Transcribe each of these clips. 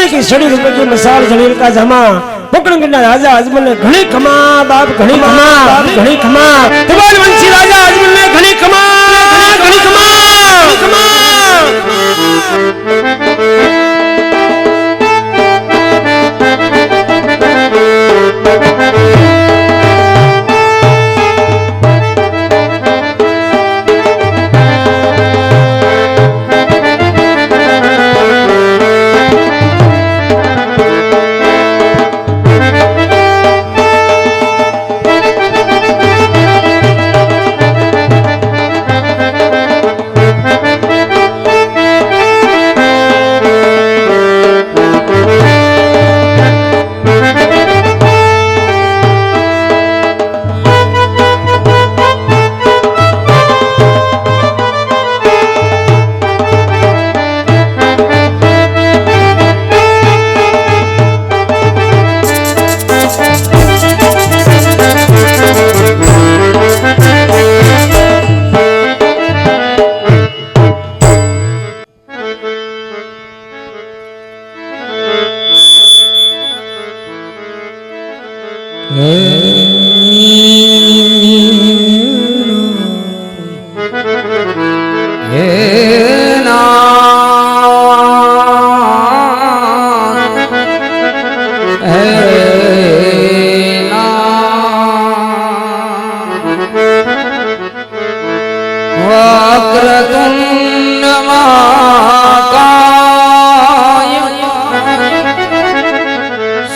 की सड़ी रुपए की मिसाल जलील का जमा पकड़ गिरना राजा अजमल ने घनी खमा बाप घनी खमा बाप घनी खमा त्रिभुवन वंशी राजा अजमल ने घनी खमा घनी खमा खमा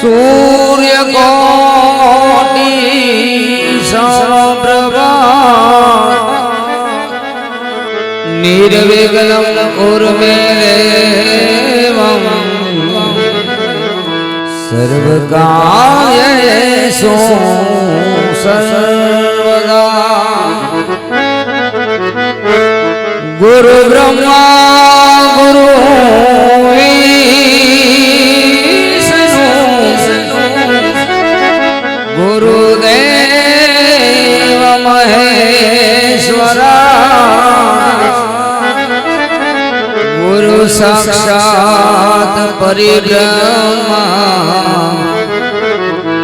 सूर्य कोटि समप्रभा निर्विघ्नं कुरु मे देवं सर्वकार्येषु सर्वदा गुरु ब्रह्मा गुरु गुरुदेव महेश्वरा गुरु साक्षात् परिब्रह्मा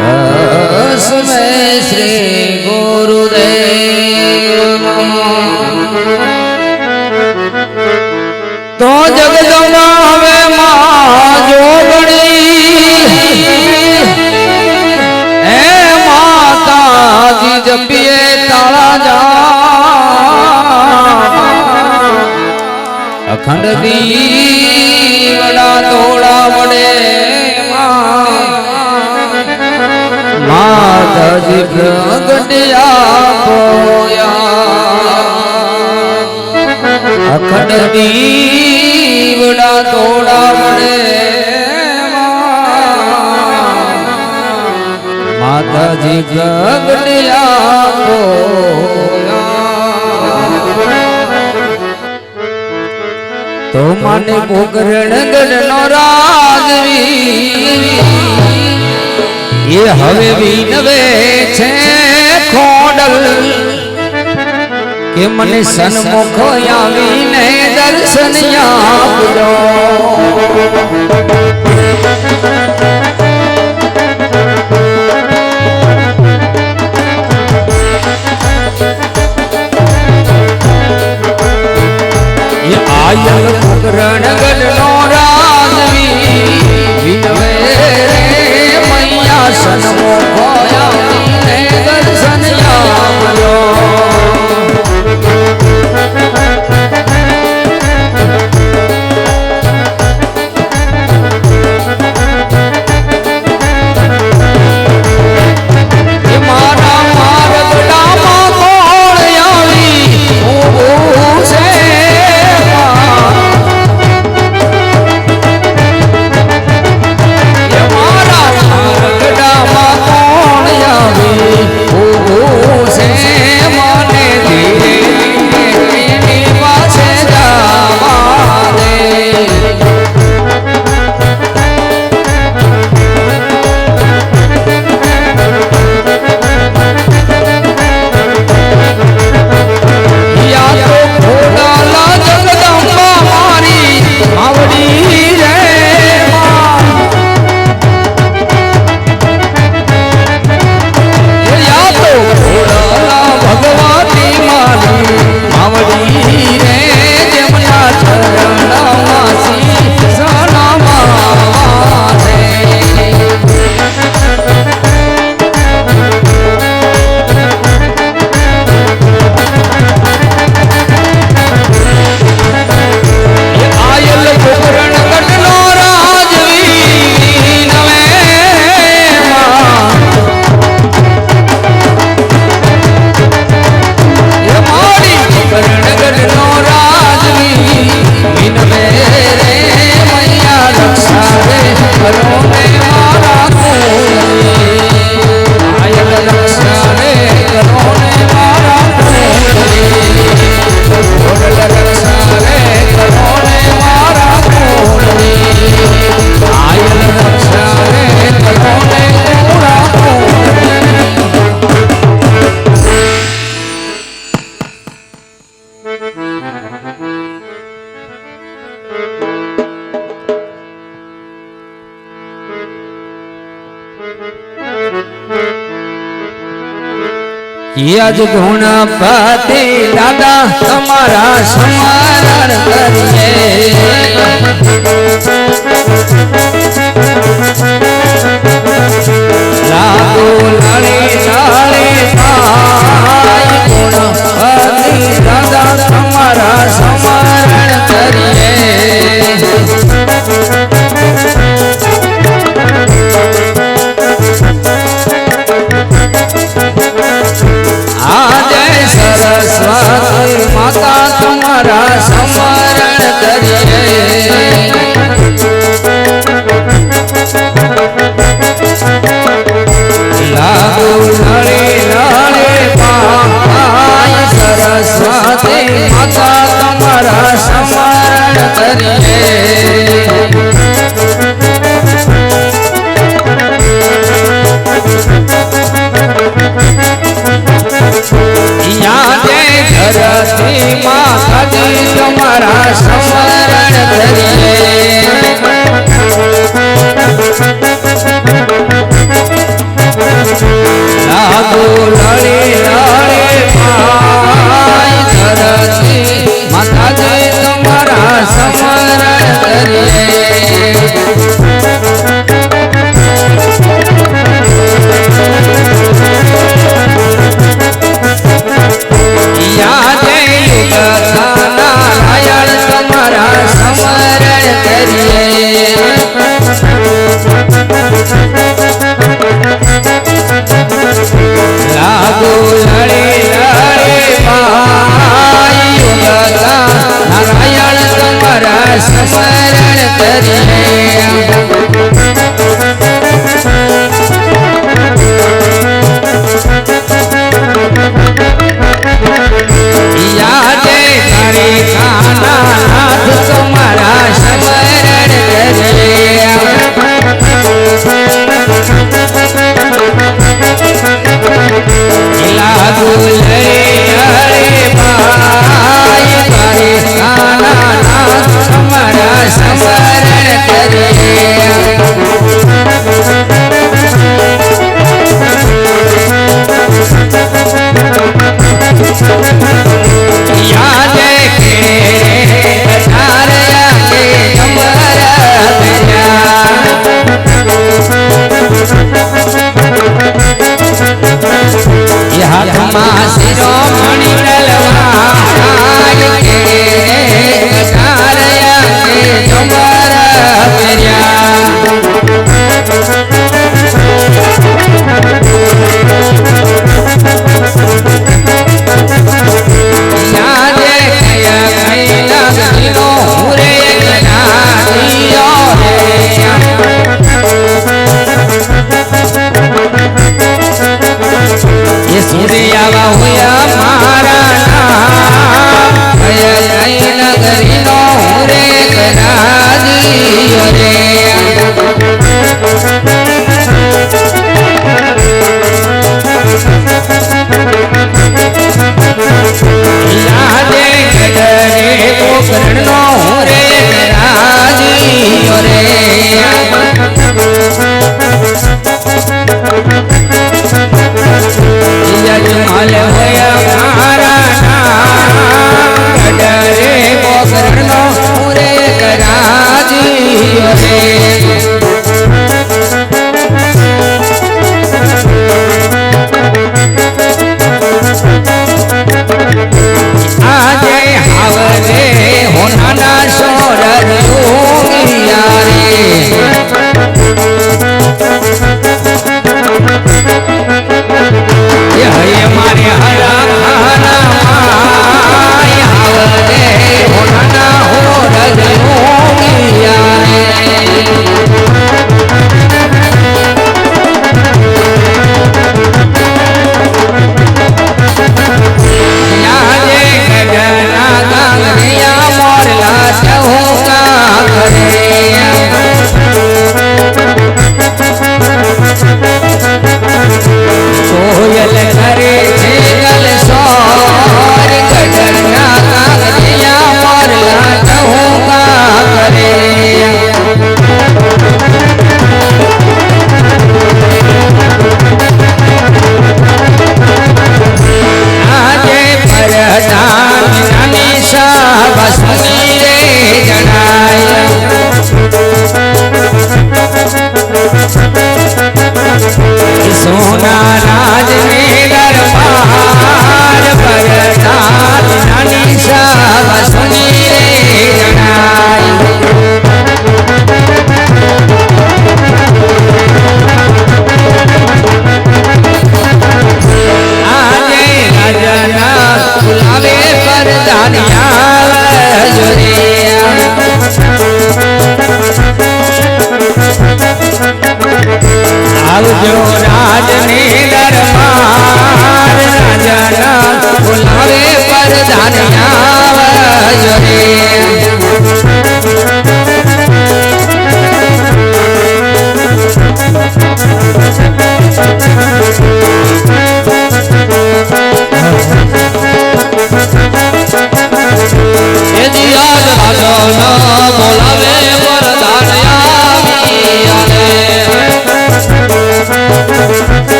तस्मै श्री गुरुदेव नमः। तो जगदम्बा हवे मां जोगणी जपिए तारा जा अखंड दीवड़ा तोड़ा बड़े माता जी प्रगटिया पोया अखंड दीवड़ा तोड़ा बड़े माता जी प्रगटिया पोया तो माने पोकरण गढ़नो राजवी ये हवे बीनवे छे खोडल के मने सन्मुख आवीने दर्शन आपजो आयल रणगढ़नो राजवी विनवे मैया सन्मुख आवीने दर्शन आपजो યજ ગુણપતિ દાદા તમારા સ્મરણ કરીએ લાગો લળી લળી થાય ગુણપતિ દાદા તમારા સ્મરણ કરીએ સરસ્વતી માતા તમારા સ્મરણ કરીએ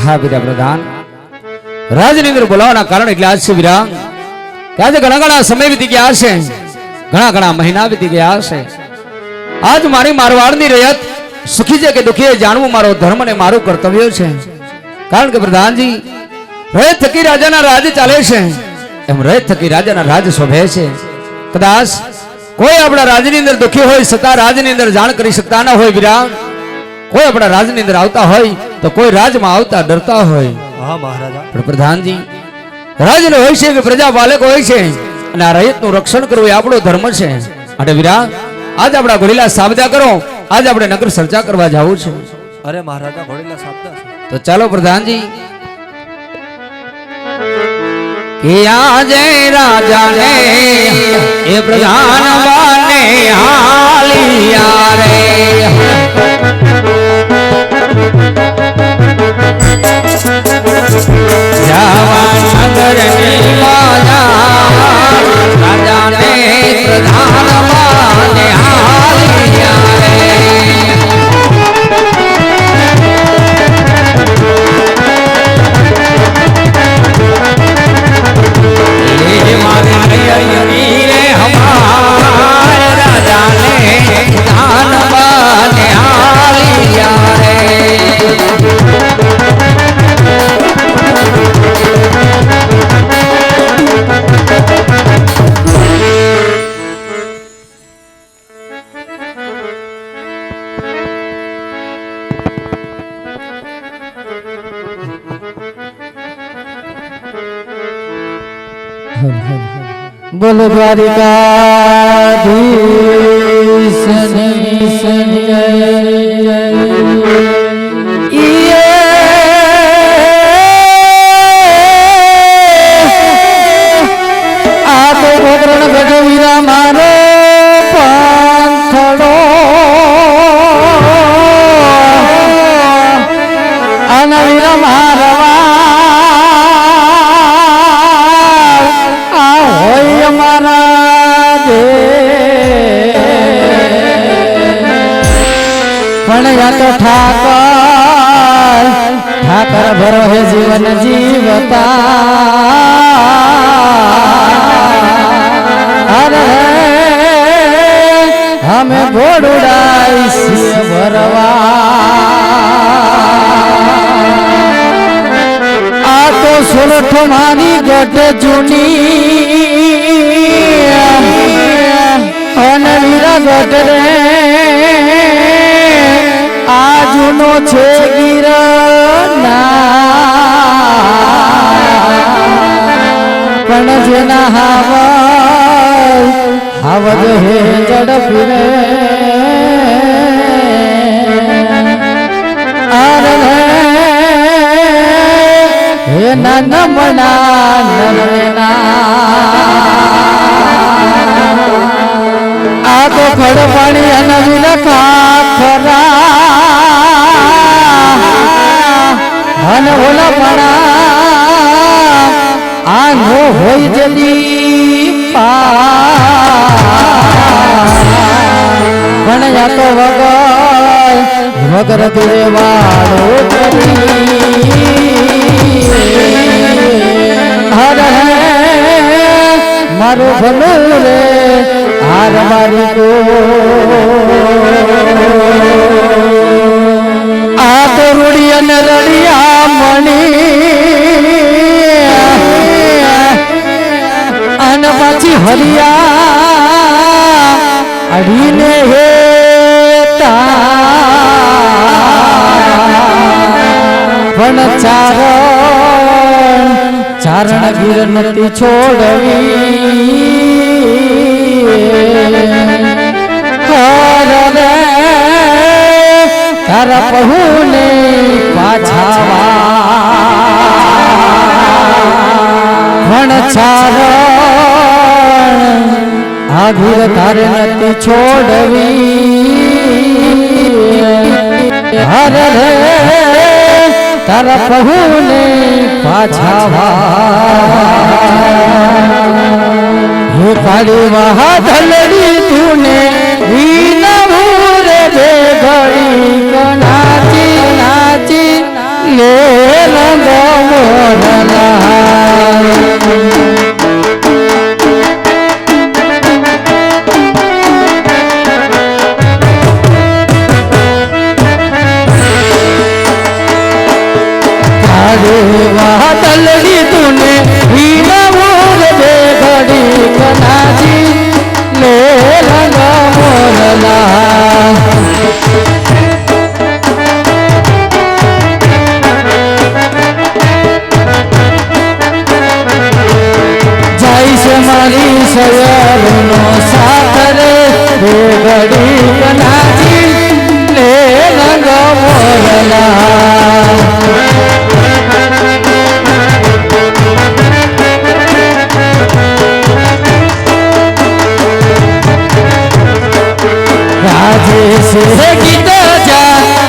હા વીરા પ્રધાન, રાજની અંદર બોલાવાના કારણ એટલે આજ છે વીરા કે આજે ઘણા ઘણા સમય વીતી ગયા હશે, ઘણા ઘણા મહિના વીતી ગયા હશે. આજ મારી મારવાડની રયત સુખી છે કે દુખી જાણવું મારો ધર્મ અને મારું કર્તવ્ય છે. કારણ કે પ્રધાનજી, રયત થકી રાજાના રાજ ચાલે છે, એમ રયત થકી રાજાના રાજ શોભે છે. કદાચ કોઈ આપણા રાજની અંદર દુખી હોય છતાં રાજની અંદર જાણ કરી શકતા ન હોય વીરા. કોઈ આપણા રાજની અંદર આવતા હોય તો કોઈ રાજમાં આવતા ડરતા હોય. હા મહારાજા. પણ પ્રધાનજી, રાજનો હોય છે કે પ્રજા પાલક હોય છે અને આ રયતનું રક્ષણ કરવું એ આપણો ધર્મ છે. અને વીરા, આજ આપણા ઘોડીલા સાબદા કરો, આજ આપણે નગર ચર્ચા કરવા જવું છે. અરે મહારાજા, ઘોડીલા સાબદા છે. તો ચાલો પ્રધાનજી. કે આજે રાજાને એ પ્રધાન બાને હાલિયા રે, જાવા નગરની માયા, રાજાને પ્રધાન બાને હાલિયા રે. બોલો દ્વારિકાધીશની જય જય. આ તો ભદ્રણ ભગવીરા મારો પાંથડો, આના વીરા મારવા પણ યા તો ઠાકર ભરો હે જીવન જીવતા. અરે અમે ઘોડુડાઈ સિંહ ભરવા. આ તો સુરઠ મારી ગઢ જૂની અને વીરા ગઢ રે આજનો છે પણ જેના હાવજ હે ઝડપી રે. અરે હે નમણા આ તો ખડપાણી અને વિલખા અને ઓલા પણા આ નો હોય જદી પણ યા તો વગર દેવાળો હરે મારું ભલું રે હાર મારી તો. આ તો રૂડી અને રડિયા મણી અને પાછી હરિયા અડીને હે પણ ચારણ ગીર નથી છોડવી. તારા પહુને પાછાવા પણ ચારણ આગળ તારે નથી છોડવી. હરે તારા પહુને પાછાવા. હે કાળી વહાધલડી તુને વિનવું રે બે ઘડી નાચી નાચી લે रे वादलड़ी तूने हीना मोर दे घड़ी कनाजी ले रंग मोरला जाई से मारी सयरनो साथ रे घड़ी कनाजी ले रंग मोरला राजेश गीत जा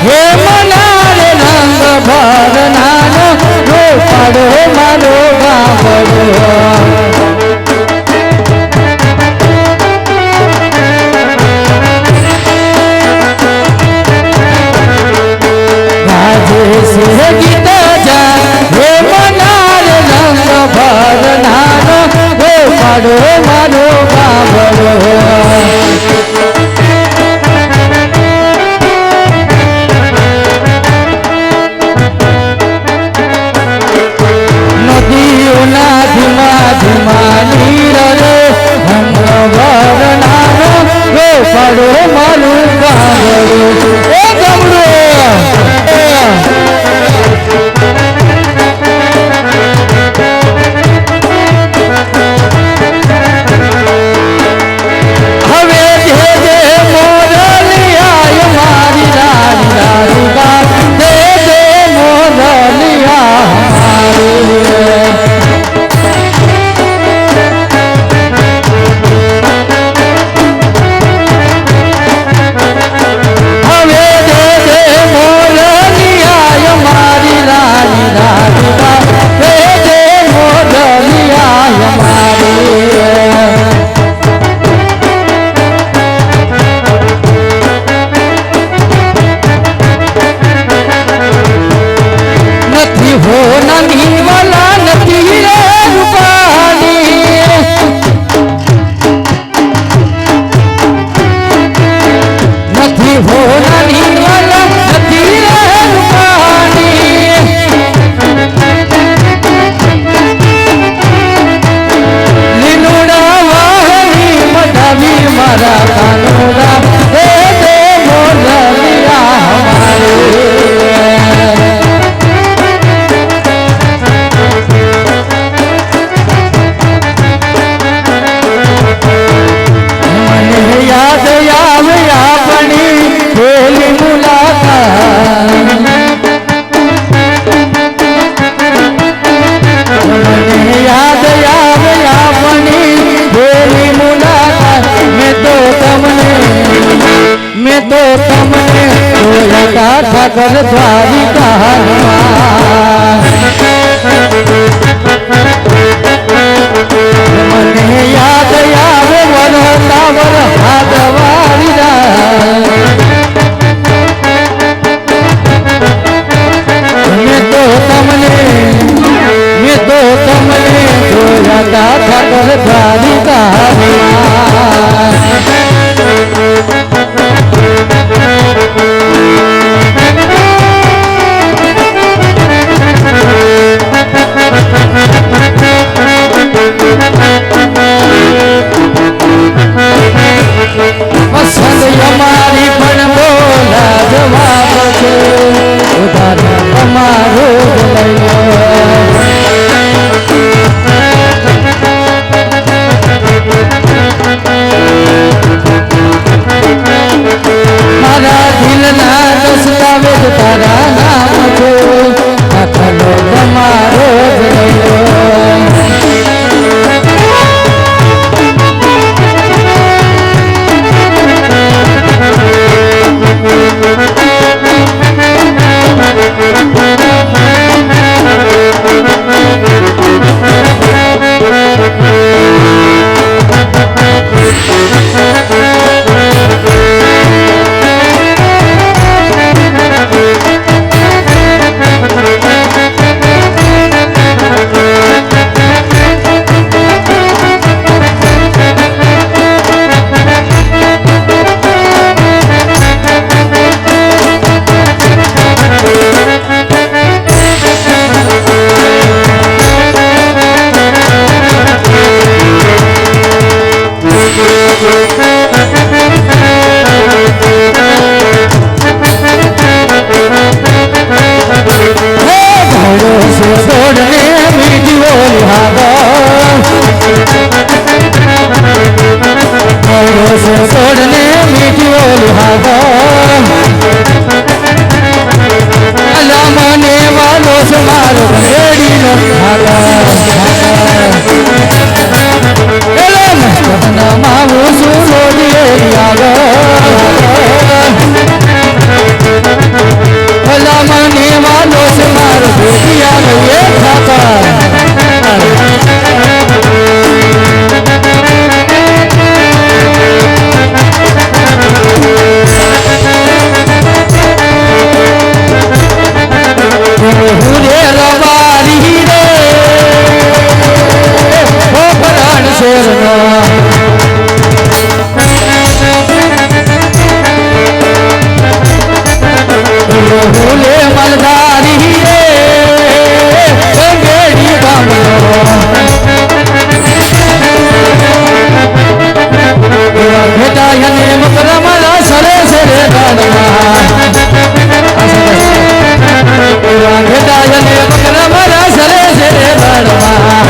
हे मनारे रंग भर नानो रो पाड़ो मारो गावड़ो राजेश गीत जा हे मनारे रंग भर नानो रो पाड़ो मारो गावड़ो પાડો મારું ગામડું એ હવે જે જે મોરલિયા મારી રાણી રાણી બા દે દે મોરલિયા મારી ઠાકર દ્વારિકા મને યાદ આવે વરતા વરહાદ વાળીરા મેં તો તમને જોયા ઠાકર દ્વારિકા છે દોડને મીઠી ઓલી હાગર મળ્યો છે દોડને મીઠી ઓલી હાગર અલા મને વાલો છે મારો રેડીનો માવું છું લોડી ભલા મને વાલો છે મારો ભેટિયાનો એ ઠાકર હુરે રવારી રે ઓ પરાણ શેરનો હુલે મલધારી રે ગંગેડી ગામનો ભેટા યને મકરમલા સરે સરે ગાડમાં ભેટા યને મકરમલા સરે સરે ગાડમાં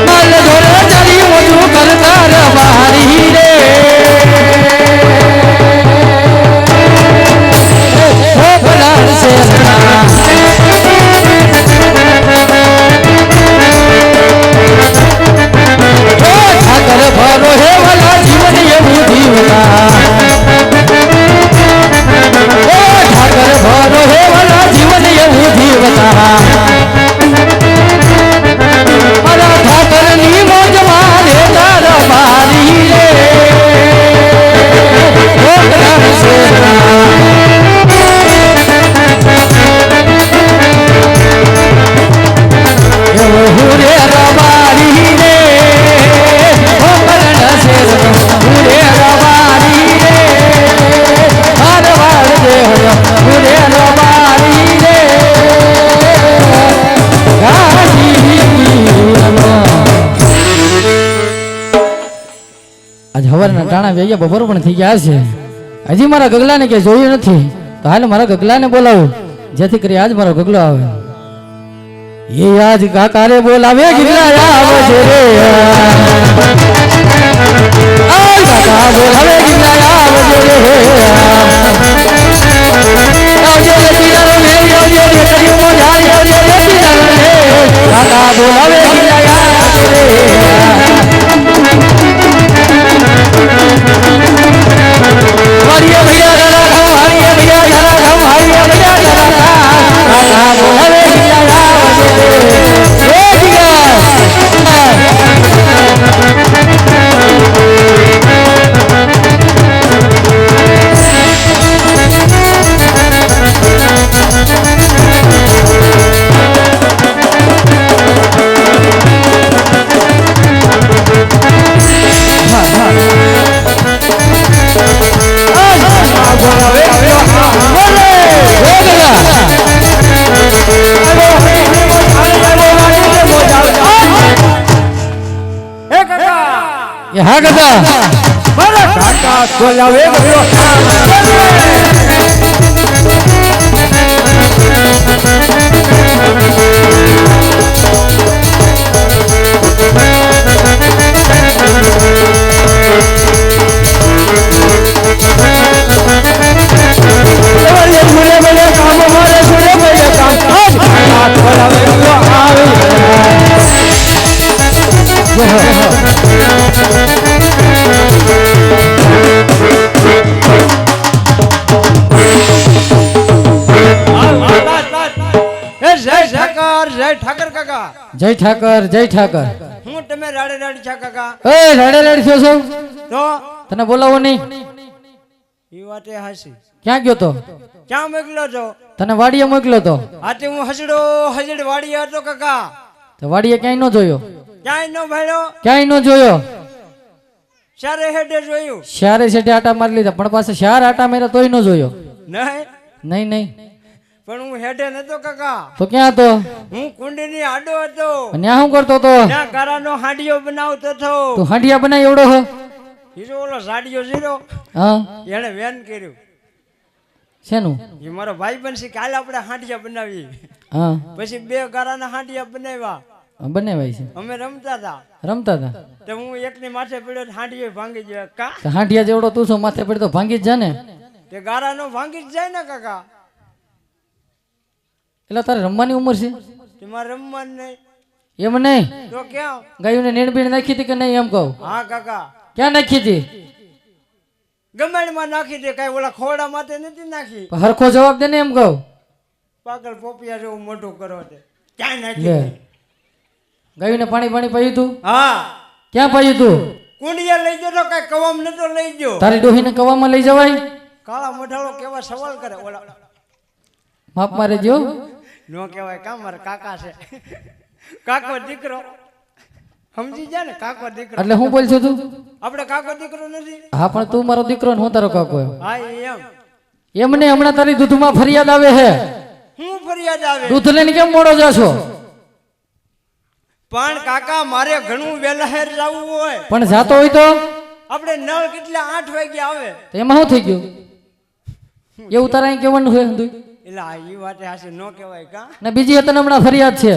મલ ધોરે ચાલી મોજું કરતા રવારી રે ઓ ભલાણ શેરના ઠાકર ભરો હે વાલા જીવન એવું જીવતા ઓ ઠાકર ભરો હે વાલા જીવન એવું જીવતા મારા ઠાકર ની મોજ મારે તારા મારી રે ઓ ભલાણ શેરના હુરે રવારી રે ઓ ભલાણ શેરનો હુરે રવારી રે હરવાર દેવ હુરે રવારી રે આજ હવારના ટાણા વેયા બપોર પણ થઈ ગયા છે હજી મારા ગગલાને કે જોયું નથી તો હાલ મારા ગગલાને બોલાવું જેથી કરી આજ મારો ગગલો આવે એ આજ કાકારે બોલાવે ગગલા આવજે રે આજ કાકા બોલાવે ગગલા આવજે રે આવજે રે તીરારો મે આવજે રે કરિયો મો જારી આવજે રે તીરારો મે કાકા બોલાવે ગગલા આવજે રે હરિયા ભૈયા ગરા ખાવ હરિયા ભૈયા ગરા ખાવ હરિયા ભૈયા ગરા ખાવ કાકા બોલાવે ગગલા આવજે રે એ ગગલા હા કાકા મારા કાકા બોલાવે ગયો જય ઠાકર જય ઠાકર હું તમે રાડે રાડી છા કાકા એ રાડે રાડી થયો છો તો તને બોલાવો નહીં ઈ વાતે હાસી ક્યાં ગયો તો ક્યાં મોકલ્યો છો તને વાડીએ મોકલ્યો તો આતે હું હજડ વાડી હતો કાકા તો વાડીએ ક્યાંય ન જોયો ક્યાંય નો ભાડ્યો ક્યાંય ન જોયો ચારે હેડે જોયું શારે શેઠે આટા મારી લીધા પણ પાસે શાર આટા માર્યા તોય ન જોયો નહીં નહીં નહીં પણ હું હેડે નતો કાકા તો ક્યાં હતો હું કુંડીની આડો હતો ત્યાં શું કરતો હતો ત્યાં ગારાનો હાંડિયો બનાવતો હતો તું હાંડિયા બનાવી એવડો હો હીરો ઓલો સાડિયો ઝીરો હા એને વેન કર્યું શેનું એ મારો ભાઈ બનશે કાલે આપણે હાંડિયા બનાવી હા પછી 2 ગારાના હાંડિયા બનાવ્યા બનાવાય છે અમે રમતા હતા રમતા હતા તો હું એકની માથે પડ્યો હાંડિયો ભાંગી ગયો કા તો હાંડિયા જેવડો તું છો માથે પડે તો ભાંગી જ જા ને તે ગારાનો ભાંગી જ જાય ને કાકા એટલે તારે રમવાની ઉંમર છે તમારે રમવાનું નહીં એમ નહીં તો ક્યાં ગાયોને નીણ બીણ નાખી હતી કે નહીં એમ કહું હા કાકા ક્યાં નાખી હતી ગમેડમાં નાખી દે કઈ ઓલા ખોડા માથે નથી નાખી પણ હરખો જવાબ દે ને એમ કહું પાગલ પોપિયા જેવું મોટું કરો તે ક્યાં નાખી લે દે? ગાયોને પાણી પાણી પાયું તું હા ક્યાં પાયું તું કુંડિયા લઈ જતો કઈ કવામ નતો લઈ ગયો તારી ડોહીને કવામાં લઈ જવાય કાળા મોઢાળો કેવા સવાલ કરે ઓલા માપ મારે જો નો કહેવાય કા મારા કાકા છે કાકો દીકરો સમજી જા ને કાકો દીકરો એટલે હું બોલ છું તું આપણે કાકો દીકરો નથી હા પણ તું મારો દીકરો ને હું તારો કાકો એમ હા એમ એમને હમણાં તારી દૂધમાં ફરિયાદ આવે છે હું ફરિયાદ આવે દૂધ લઈને કેમ મોડો જાશો પણ કાકા મારે ઘણું વહેલા જવું હોય પણ જાતો હોય તો આપણે નળ કેટલા 8 વાગે આવે તો એમાં શું થઈ ગયું એવું તારા અહીં કેવાનું છે બધું? એટલે આ ઈ વાતે હાસે નો કહેવાય કા ને બીજી તને હમણાં ફરિયાદ છે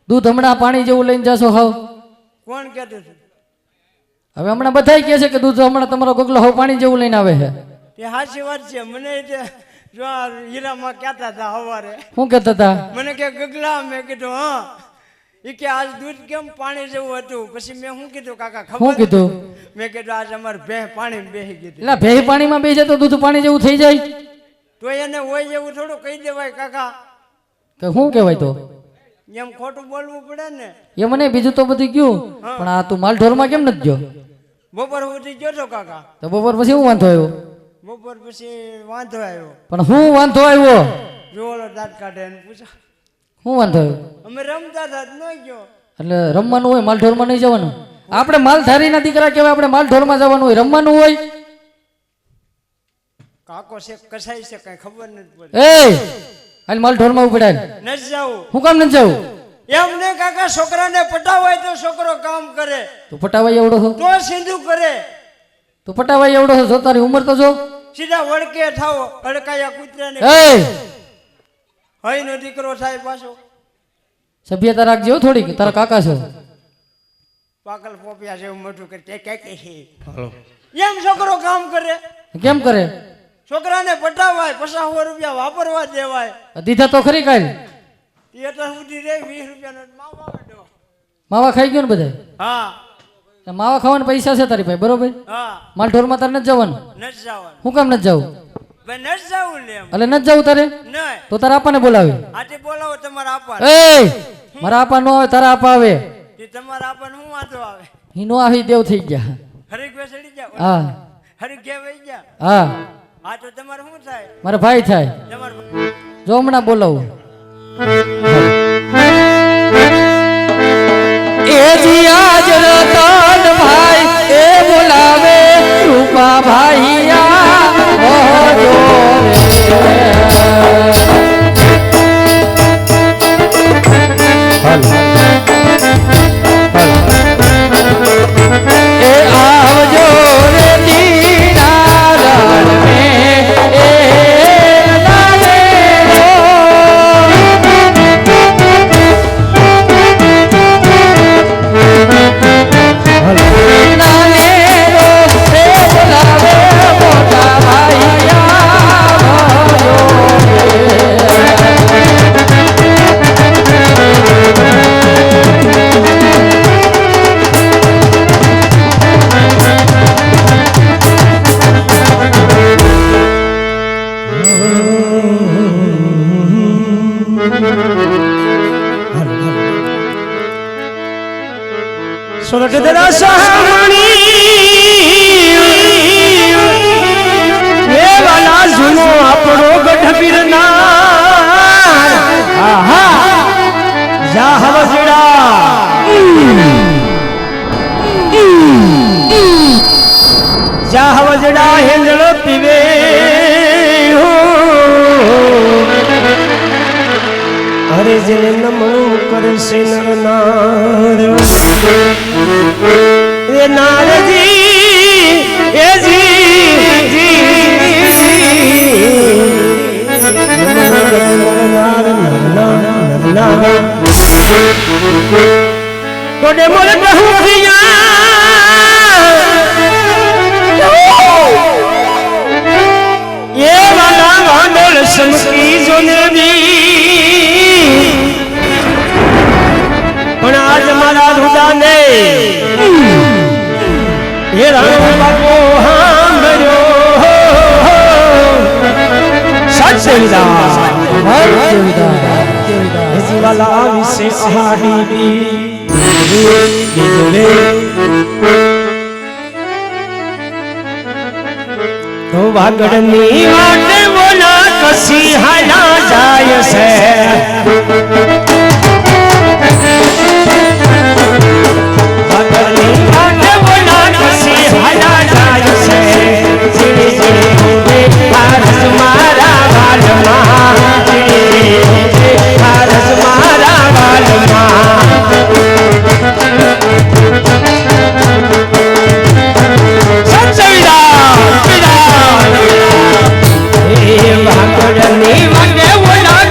દૂધ હમણાં પાણી જેવું લઈને જાશો હાવ કોણ કહેતું હતું હવે હમણાં બધાય કહે છે કે દૂધ હમણાં તમારો ગગલો હાવ પાણી જેવું લઈને આવે છે તે હાચી વાત છે મને તે જો આ હીરામાં કહેતા હતા સવારે શું કહેતા હતા મને કે ગગલા મેં કીધું હા ઈ કે આજ દૂધ કેમ પાણી જેવું હતું પછી મેં શું કીધું કાકા શું ખબર કીધું મેં કીધું આજ અમારે ભેં પાણી બેહી ગઈ હતી. એટલે ભેહી પાણીમાં બેસી જાય તો દૂધ પાણી જેવું થઈ જાય તો એને હોય એવું થોડું કહી દેવાય કાકા કે શું કહેવાય તો એમ ખોટું બોલવું પડે ને એ મને બીજું તો બધું ગયું પણ આ તું માલ ઢોરમાં કેમ નથી ગયો બપોર સુધી ગયો તો કાકા તો બપોર પછી હું વાંધો આવ્યો બપોર પછી વાંધો આવ્યો પણ હું વાંધો આવ્યો જો ઓલો દાંત કાઢે એને પૂછો હું વાંધો આવ્યો અમે રમતા હતા ન ગયો એટલે રમવાનું હોય માલ ઢોરમાં નહીં જવાનું આપણે માલધારીના દીકરા કહેવાય આપણે માલ ઢોરમાં જવાનું હોય રમવાનું હોય કાકો છે કસાઈ છે કઈ ખબર નથી પડે એ હાલ માલ ઢોરમાં ઉપડાય નથી જાવું હું કામ નથી જવું એમ ને કાકા છોકરાને પટાવાય તો છોકરો કામ કરે તું પટાવાય એવડો છો તો સીધું કરે તું પટાવાય એવડો છો જો તારી ઉંમર તો જો સીધા વળકે થાવો અડકાયા કૂતરાને એ હઈનો દીકરો થાય પાછો સભ્યતા રાખજો હો થોડીક તારા કાકા છો પાગલ પોપિયા જેવું મોટું કરે કે કે એમ છોકરો કામ કરે કેમ કરે છોકરાને પટાવાય 50 રૂપિયા વાપરવા દેવાય દીધા તો ખરી કાલ થિયેટર સુધી રે 20 રૂપિયાનો માવા વાડો માવા ખાઈ ગયો ને બધા હા માવા ખાવાના પૈસા છે તારી પાસે બરોબર હા માલ ઢોરમાં તારે નથી જવાનું નથી જવાનું હું કામ નથી જવું ભાઈ નથી જવું લે એમ એટલે નથી જવું તારે નહીં તો તારા આપાને બોલાવે આજે બોલાવો તમારા આપા એ મારા આપા નો આવે તારા આપા આવે તે તમારા આપાને હું વાંધો આવે ઈ નો આવી દેવ થઈ ગયા હરીક બેસડી જાવ હા હરીક ઘે વઈ જા હા હા તો તમારે શું થાય મારા ભાઈ થાય તમારે જો હમણાં બોલાવું એ જી આજ રતન ભાઈ એ બોલાવે રૂપા ભાઈયા મોજો એ આવજો રે દીના રણ મે એ લાગે સોરઠ દરા સહામણી એ વાલા જૂનો આપણો ગઢ પીરનાર આહા જા હવજડા જા હવજડા હેંદળ પીવે હરે જેને નમણું કરશે નર નાર એ નારજી એ જી મોડે મોડે કહું એ વાલા વાંદળ સમકી જોનેવી પણ આજ મારા રુદાને એ રામ બાપો હાંભળ્યો સચિદાસ વાલા વિશે આહાડી તો વાગડની વાટે બોલા કસી હાલા જાય છે વાગડની વાટે બોલા કસી હાલા જાય છે જીણી જીણી હારસ મારા વાલમાં જીણી હારસ મારા વાલમાં વાગડની વાગે બોલા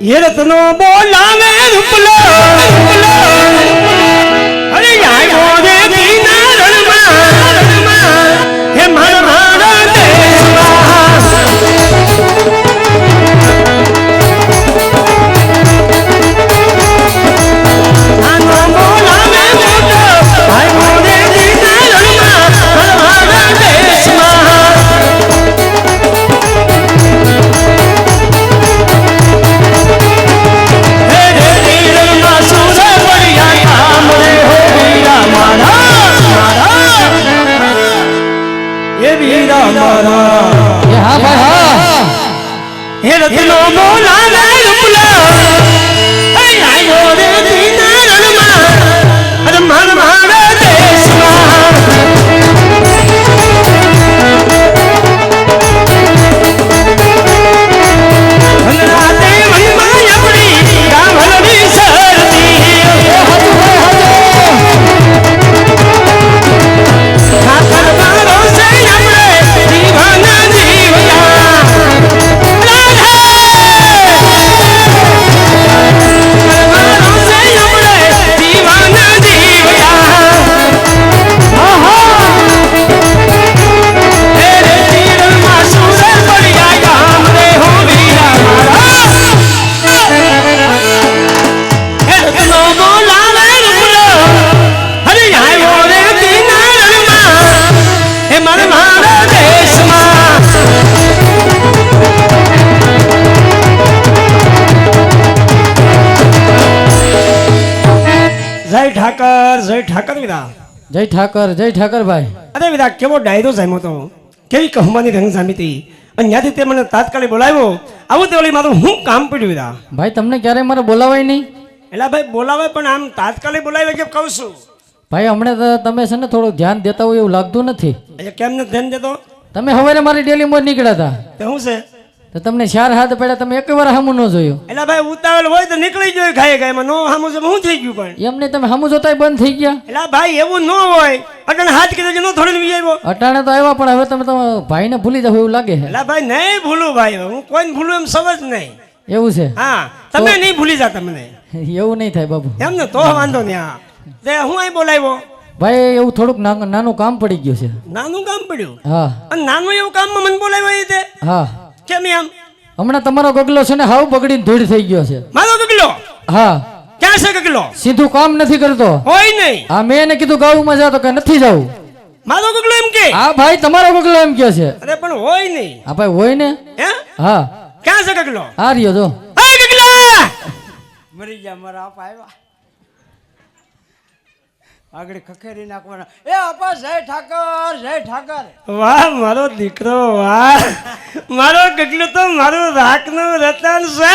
એ રત્નો બોલાવે રૂપલો અરે આવ્યો રે દીના રણમાં હે મારા દેશમાં આનો બોલાવે મોટો આવ્યો રે દીના રણમાં મારા દેશમાં એ હા ભાઈ હા હે રત્નો બોલાવે રૂપલા હે આવ્યો રે દીના રણમાં અરે મારા દેશમાં વનરાતે વનમાં આપણી ગામડની સરતી ખાતર મારો છે આપણે દીવાના જીવયા મારા દેશમાં જય ઠાકર વિદા જય ઠાકર ભાઈ અરે વિદા કેવો ડાયરો જામ્યો તો કેવી કહુમાની રંગ જામી હતી અને ત્યાંથી તે મને તાત્કાલિક બોલાવ્યો આવું તે વળી મારું હું કામ પડ્યું વિદા ભાઈ તમને ક્યારે મારે બોલાવાય નહીં એલા ભાઈ બોલાવે પણ આમ તાત્કાલિક બોલાવે કે કહું છું ભાઈ હમણાં તો તમે છે ને થોડું ધ્યાન દેતા હોય એવું લાગતું નથી એટલે કેમ ને ધ્યાન દેતો તમે હવે મારી ડેલી મોર નીકળ્યા હતા તે શું છે તો તમને 4 હાથ પડ્યા તમે એક વાર હામું ન જોયું એલા ભાઈ ઉતાવળ હોય તો નીકળી જોઈએ ખાય ખાયમાં નો હામું છે શું થઈ ગયું પણ એમને તમે હામું જોતાય બંધ થઈ ગયા એલા ભાઈ એવું ન હોય અટણ હાથ કીધો નો થોડી વી આવ્યો અટાણે તો આવ્યા પણ હવે તમે તમારા ભાઈને ભૂલી જાવ એવું લાગે છે એલા ભાઈ નહીં ભૂલું ભાઈ હું કોઈને ભૂલું એમ સમજ નહીં એવું છે હા તમે નહીં ભૂલી જા તમને એવું નહીં થાય બાબુ એમ ને તો વાંધો નહીં હા તે હું અહીં બોલાવ્યો ભાઈ એવું થોડુંક નાનું કામ પડી ગયું છે નાનું કામ પડ્યું હા અને નાનું એવું કામમાં મને બોલાવ્યો એ તે હા કેમ એમ હમણાં તમારો ગગલો છે ને હાવ બગડીને ધૂળ થઈ ગયો છે મારો ગગલો હા ક્યાં છે ગગલો સીધું કામ નથી કરતો હોય નહીં હા મેં એને કીધું ગાવું જા તો કે નથી જવું મારો ગગલો એમ કે હા ભાઈ તમારો ગગલો એમ કે છે અરે પણ હોય નહીં હા ભાઈ હોય ને હે હા ક્યાં છે ગગલો આ રહ્યો જો આ ગગલા મરી ગયા મારા આપા આવ્યા આગળ ખખેરી નાખવાના એ આપા જય ઠાકર વાહ મારો દીકરો વાહ મારો ગગલો તો મારું રાખનું રતન છે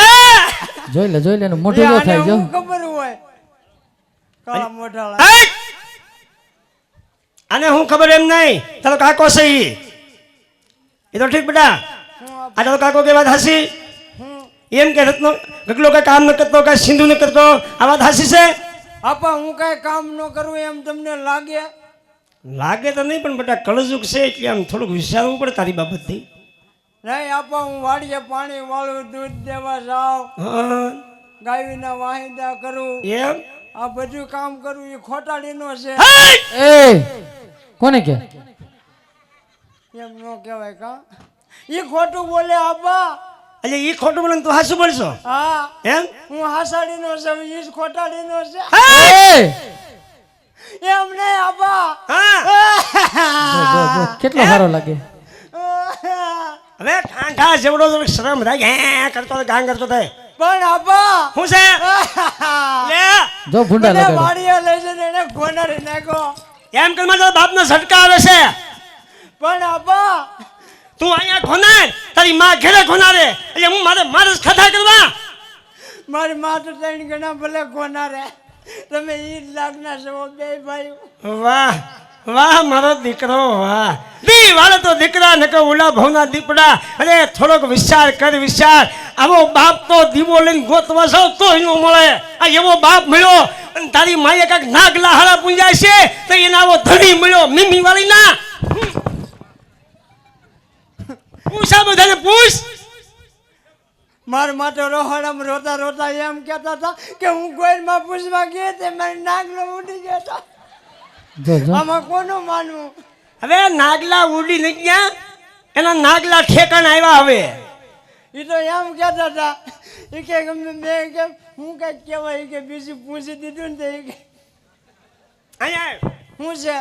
જોઈ લે મોઢું જો થાય જો ખબર હોય કાળા મોઢાળા હે! આને હું ખબર એમ નહીં તારો કાકો છે ઈ એ તો ઠીક બેટા આ તારો કાકો કે વાત હાસી એમ કે રત્નો ગગલો કઈ કામ ન કરતો કઈ સિંધુ ન કરતો આ વાત હાસી છે આપા હું કઈ કામ ન કરું એમ તમને લાગે લાગે તો નહીં પણ બેટા કળજુગ છે એટલે આમ થોડુંક વિચારવું પડે તારી બાબતથી નહીં આપા હું વાડીએ પાણી વાળું દૂધ દેવા જાઉં હા ગાયના વાહિંદા કરું એમ આ બધું કામ કરું એ ખોટાડીનો છે હે! એ કોને કે એમ ન કહેવાય કા એ ખોટું બોલે આપા એટલે ઈ ખોટું બોલે ને તું હાસું બોલશો હા એમ હું હાસાડીનો છે એ જ ખોટાડીનો છે એ એમ નહીં આપા હા જો, કેટલો સારો લાગે હવે ઠાંઠા જેવડો તો શરમ રાખ હે કરતો તો ગાંગ કરતો થાય પણ આપા હું છે લે જો ભૂંડા મને લગાડે વાડીએ લઈ જઈને એને ગોનારી નાખ્યો એમ કે મારા બાપનો ઝટકા આવે છે પણ આપા તું અહીંયા ખોનાર તારી માં ઘરે ખોનારે એટલે હું મારે જ કથા કરવા મારી માં તો ત્રણ ગણા ભલે ગોનારે તમે ઈ જ લાગના છો બે ભાઈ વાહ વાહ મારો દીકરો વાહ દી વાળો તો દીકરા નકો ઉલા ભવના દીપડા અરે થોડોક વિચાર કર વિચાર આવો બાપ તો દીવો લઈને ગોતવા જાવ તો એનો મળે આ એવો બાપ મળ્યો અને તારી માએ કાંઈક નાગલા હારા પૂંજાય છે તો એને આવો ધણી મળ્યો મીમી વાળી ના પૂછ આ બધાને પૂછ મારા માટે રોહડામાં રોતા રોતા એમ કહેતા હતા કે હું ગોયલમાં પૂછવા ગઈ તે મારી નાગલો ઉડી ગયો હતો. જો જો આમાં કોનું માનવું? હવે નાગલા ઉડી નહીં ગયા, એના નાગલા ઠેકાણ આવ્યા. હવે એ તો એમ કહેતા હતા એ કે મેં કે હું કઈ કહેવાય કે બીજું પૂછી દીધું ને તો એ કે અહીંયા હું છે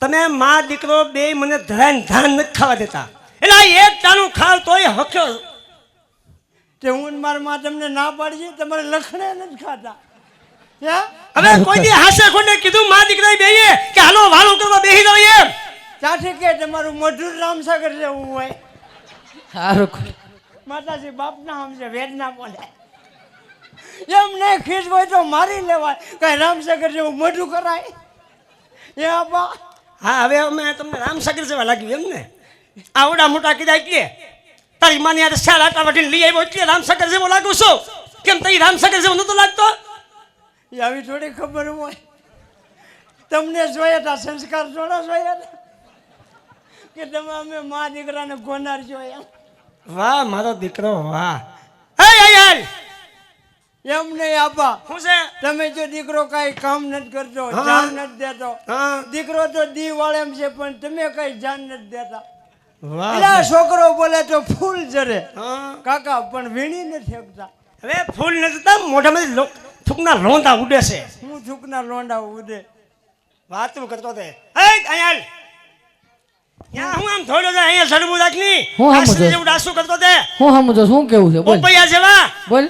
તમે માં દીકરો બે મને ધરાઈને ધાન નથી ખાવા દેતા, એટલે આ એક ટાણું ખાવ તોય હખ્યો. તે હું ને મારા માં તમને ના પાડી છે તમારે લખણે નથી ખાતા. હે હવે કોઈ દી હાસે ખોટે કીધું માં દીકરા બેહીએ કે હાલો વાળું કરવા બેહી જાવ એમ? ચાઠી કે તમારું મધુર રામસાગર જેવું હોય. સારું માતાજી બાપના આમ છે વેદના બોલે એમ નહીં ખીજ હોય તો મારી લેવાય, કઈ રામસાગર જેવું મોઢું કરાય એ આપા. હા હવે અમે તમને રામસાગર જેવા લાગ્યું એમ ને? આવડા મોટા કીધા એટલે તારી માની યાર શાલ આટા વટીને લઈ આવ્યો એટલે રામસાગર જેવો લાગુ છું. કેમ તઈ રામસાગર જેવો નતો લાગતો? એ આવી થોડી ખબર હોય. તમને જોયા હતા સંસ્કાર થોડા જોયા હતા કે તમે અમે મા દીકરાને ગોનાર જોયા? વાહ મારો દીકરો વાહ. હે યાર એમ નહીં આપા, શું છે? તમે જો દીકરો કઈ કામ નથી કરતો, હા. જાન નથી દેતો, હા દીકરો તો દી વાળે એમ છે પણ તમે કઈ જાન નથી દેતા. વાહ. એટલે આ છોકરો બોલે તો ફૂલ જરે હા. કાકા પણ વીણી નથી શકતા. હવે ફૂલ નથી તો મોઢામાંથી થૂકના રોંદા ઉડે છે. હું થૂકના લોંડા ઉડે. વાતું કરતો તે. હે અહીંયા યા હું આમ થોડો જાય અહીંયા સડબુ રાખની. હું આમ આસરી જોઈ. જેવું ડાસું કરતો તે. હું સમજો શું કેવું છે બોલ પોપૈયા જેવા. બોલ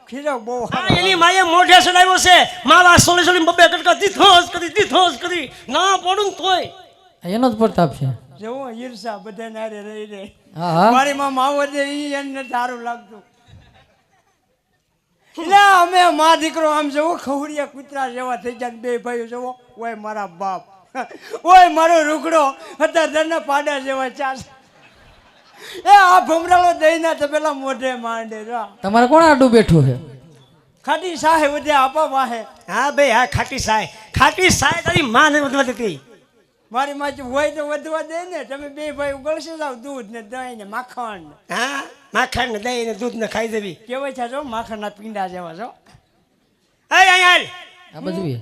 ખીજાવ બહુ આ એની માએ મોઢે સડાવ્યો છે. માવા સોળી સોળી બબે કટકા દીધોસ કરી ના પડું ને તોય. એનો જ પ્રતાપ છે. જેવો ઈર્ષા બધા નારે રહી રહી. હા હા મારી માં માવો દે ઈ એને સારું લાગતું. એટલે અમે મા દીકરો આમ જવો ખવડિયા કૂતરા જેવા થઈ જાય. બે ભાઈઓ જવો ઓય મારા બાપ ઓય મારો રૂકડો અત્યારે તને પાડા જેવા ચાસ. એ આ ભમરાળો દહીંના તપેલા મોઢે માંડે રા. તમારે કોણ આડું બેઠું છે? ખાટી સાહે વધે આપા વાહે. હા ભાઈ હા ખાટી સાય તારી માં ને વધવા દેતી. મારી માં હોય તો વધવા દે ને. તમે બે ભાઈ ઉગળશે જાવ દૂધ ને દહીં ને માખણ ને. હા માખણ ને દહીં ને દૂધ ને ખાઈ દેવી. કેવાય છે જો માખણના પીંડા જેવા છો. હે અહીંયા આ બધું એ.